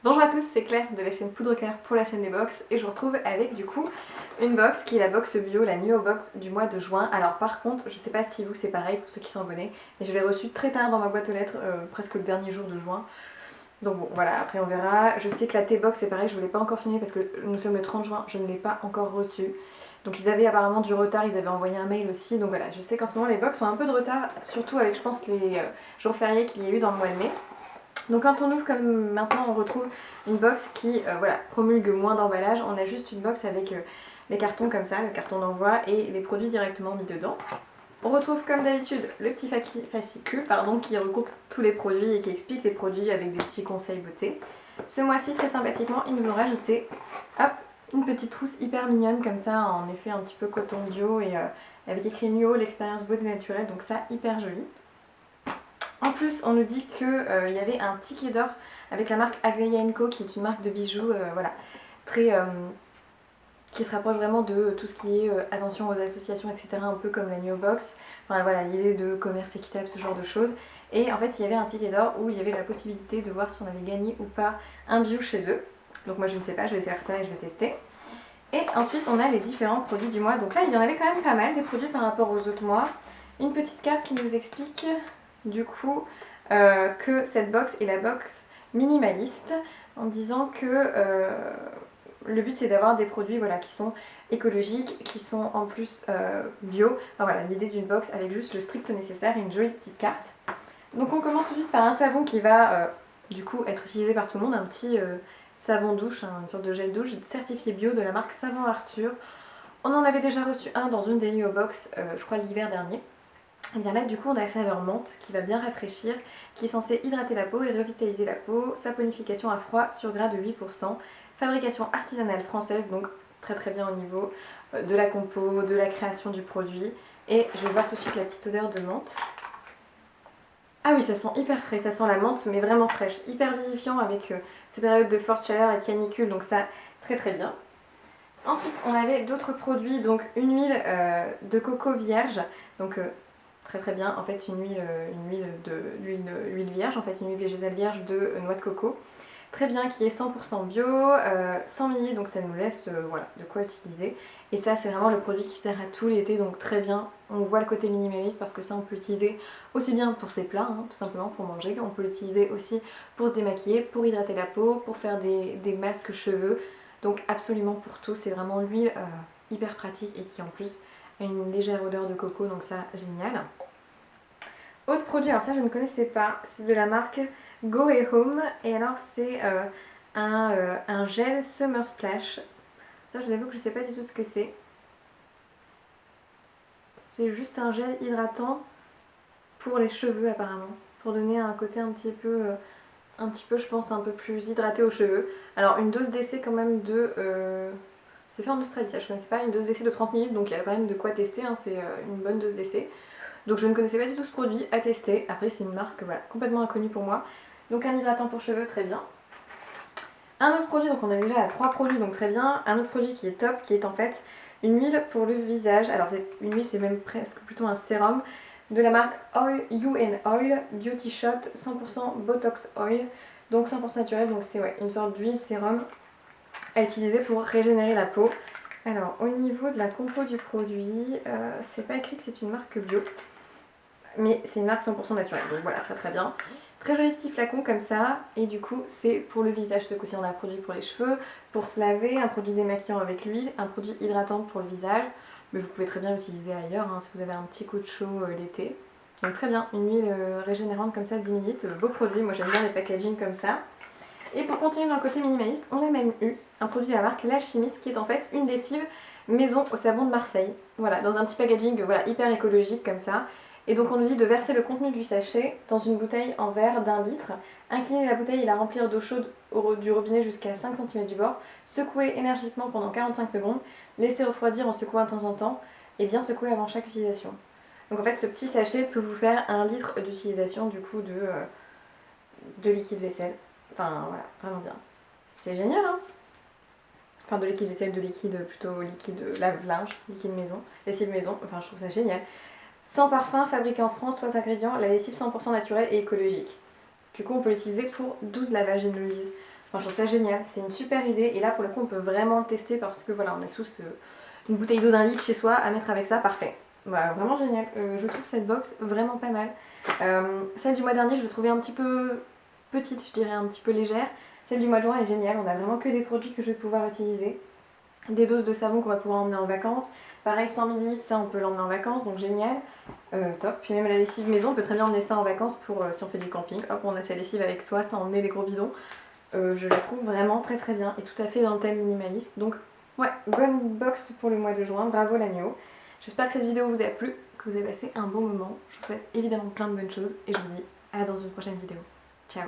Bonjour à tous, c'est Claire de la chaîne Poudre Claire pour la chaîne des box et je vous retrouve avec du coup une box qui est la box bio, la Nuo Box du mois de juin. Alors par contre, je sais pas si vous c'est pareil pour ceux qui sont abonnés, mais je l'ai reçue très tard dans ma boîte aux lettres, presque le dernier jour de juin. Donc bon voilà, après on verra. Je sais que la T-Box c'est pareil, je ne l'ai pas encore filmée parce que nous sommes le 30 juin, je ne l'ai pas encore reçue. Donc ils avaient apparemment du retard, ils avaient envoyé un mail aussi. Donc voilà, je sais qu'en ce moment les box ont un peu de retard, surtout avec je pense les jours fériés qu'il y a eu dans le mois de mai. Donc quand on ouvre comme maintenant on retrouve une box qui voilà, promulgue moins d'emballage, on a juste une box avec les cartons comme ça, le carton d'envoi et les produits directement mis dedans. On retrouve comme d'habitude le petit fascicule qui regroupe tous les produits et qui explique les produits avec des petits conseils beauté. Ce mois-ci très sympathiquement ils nous ont rajouté hop, une petite trousse hyper mignonne comme ça en effet un petit peu coton bio et avec écrit Nuo, l'expérience beauté naturelle, donc ça hyper joli. En plus, on nous dit qu'il y avait un ticket d'or avec la marque Aglaia & Co qui est une marque de bijoux voilà, très, qui se rapproche vraiment de tout ce qui est attention aux associations, etc. Un peu comme la Nuo Box. Enfin voilà, l'idée de commerce équitable, ce genre de choses. Et en fait, il y avait un ticket d'or où il y avait la possibilité de voir si on avait gagné ou pas un bijou chez eux. Donc moi je ne sais pas, je vais faire ça et je vais tester. Et ensuite, on a les différents produits du mois. Donc là, il y en avait quand même pas mal des produits par rapport aux autres mois. Une petite carte qui nous explique du coup que cette box est la box minimaliste en disant que le but c'est d'avoir des produits voilà, qui sont écologiques, qui sont en plus bio. Enfin, voilà, l'idée d'une box avec juste le strict nécessaire et une jolie petite carte. Donc on commence tout de suite par un savon qui va du coup être utilisé par tout le monde, un petit savon douche, hein, une sorte de gel douche certifié bio de la marque Savon Arthur. On en avait déjà reçu un dans une des Nuo Box, je crois l'hiver dernier. Et bien là du coup on a la saveur menthe qui va bien rafraîchir, qui est censée hydrater la peau et revitaliser la peau, saponification à froid sur gras de 8%, fabrication artisanale française, donc très très bien au niveau de la compo, de la création du produit. Et je vais voir tout de suite la petite odeur de menthe. Ah oui, ça sent hyper frais, ça sent la menthe mais vraiment fraîche, hyper vivifiant avec ces périodes de forte chaleur et de canicule, donc ça très très bien. Ensuite on avait d'autres produits, donc une huile de coco vierge, donc très très bien, en fait une huile vierge, en fait une huile végétale vierge de noix de coco. Très bien, qui est 100% bio, 100 ml, donc ça nous laisse voilà, de quoi utiliser. Et ça c'est vraiment le produit qui sert à tout l'été, donc très bien. On voit le côté minimaliste parce que ça on peut l'utiliser aussi bien pour ses plats, hein, tout simplement pour manger. On peut l'utiliser aussi pour se démaquiller, pour hydrater la peau, pour faire des masques cheveux. Donc absolument pour tout, c'est vraiment l'huile hyper pratique et qui en plus a une légère odeur de coco, donc ça génial. Autre produit, alors ça je ne connaissais pas, c'est de la marque Go & Home et alors c'est un gel Summer Splash. Ça je vous avoue que je ne sais pas du tout ce que c'est. C'est juste un gel hydratant pour les cheveux apparemment, pour donner un côté un petit peu je pense un peu plus hydraté aux cheveux. Alors une dose d'essai quand même de... c'est fait en Australie ça je ne connaissais pas, une dose d'essai de 30 ml donc il y a quand même de quoi tester, hein, c'est une bonne dose d'essai. Donc je ne connaissais pas du tout ce produit, à tester. Après c'est une marque voilà, complètement inconnue pour moi. Donc un hydratant pour cheveux, très bien. Un autre produit, donc on a déjà 3 produits, donc très bien. Un autre produit qui est top, qui est en fait une huile pour le visage. Alors une huile, c'est même presque plutôt un sérum de la marque You & Oil Beauty Shot 100% Botox Oil. Donc 100% naturel, donc c'est ouais, une sorte d'huile sérum à utiliser pour régénérer la peau. Alors au niveau de la compo du produit, c'est pas écrit que c'est une marque bio, mais c'est une marque 100% naturelle, donc voilà, très très bien. Très joli petit flacon comme ça, et du coup c'est pour le visage. Ce coup-ci on a un produit pour les cheveux, pour se laver, un produit démaquillant avec l'huile, un produit hydratant pour le visage, mais vous pouvez très bien l'utiliser ailleurs hein, si vous avez un petit coup de chaud l'été. Donc très bien, une huile régénérante comme ça, 10 ml, beau produit, moi j'aime bien les packaging comme ça. Et pour continuer dans le côté minimaliste, on a même eu un produit de la marque L'Alchimiste qui est en fait une lessive maison au savon de Marseille. Voilà, dans un petit packaging voilà, hyper écologique comme ça. Et donc on nous dit de verser le contenu du sachet dans une bouteille en verre d'1 litre, incliner la bouteille et la remplir d'eau chaude du robinet jusqu'à 5 cm du bord, secouer énergiquement pendant 45 secondes, laisser refroidir en secouant de temps en temps et bien secouer avant chaque utilisation. Donc en fait ce petit sachet peut vous faire 1 litre d'utilisation du coup de liquide vaisselle. Enfin voilà, vraiment bien. C'est génial hein. Enfin de liquide vaisselle, de liquide plutôt liquide lave-linge, liquide maison, lessive maison, enfin je trouve ça génial. Sans parfum, fabriqué en France, 3 ingrédients, la lessive 100% naturelle et écologique. Du coup, on peut l'utiliser pour 12 lavages, ils nous le disent. Enfin, je trouve ça génial, c'est une super idée. Et là, pour le coup, on peut vraiment le tester parce que voilà, on a tous une bouteille d'eau d'un litre chez soi à mettre avec ça, parfait. Bah, vraiment génial. Je trouve cette box vraiment pas mal. Celle du mois dernier, je l'ai trouvée un petit peu petite, je dirais, un petit peu légère. Celle du mois de juin est géniale, on a vraiment que des produits que je vais pouvoir utiliser. Des doses de savon qu'on va pouvoir emmener en vacances. Pareil, 100 ml, ça on peut l'emmener en vacances, donc génial. Top. Puis même la lessive maison, on peut très bien emmener ça en vacances pour si on fait du camping. Hop, on a sa lessive avec soi sans emmener des gros bidons. Je la trouve vraiment très très bien et tout à fait dans le thème minimaliste. Donc ouais, bonne box pour le mois de juin, bravo l'agneau. J'espère que cette vidéo vous a plu, que vous avez passé un bon moment. Je vous souhaite évidemment plein de bonnes choses et je vous dis à dans une prochaine vidéo. Ciao.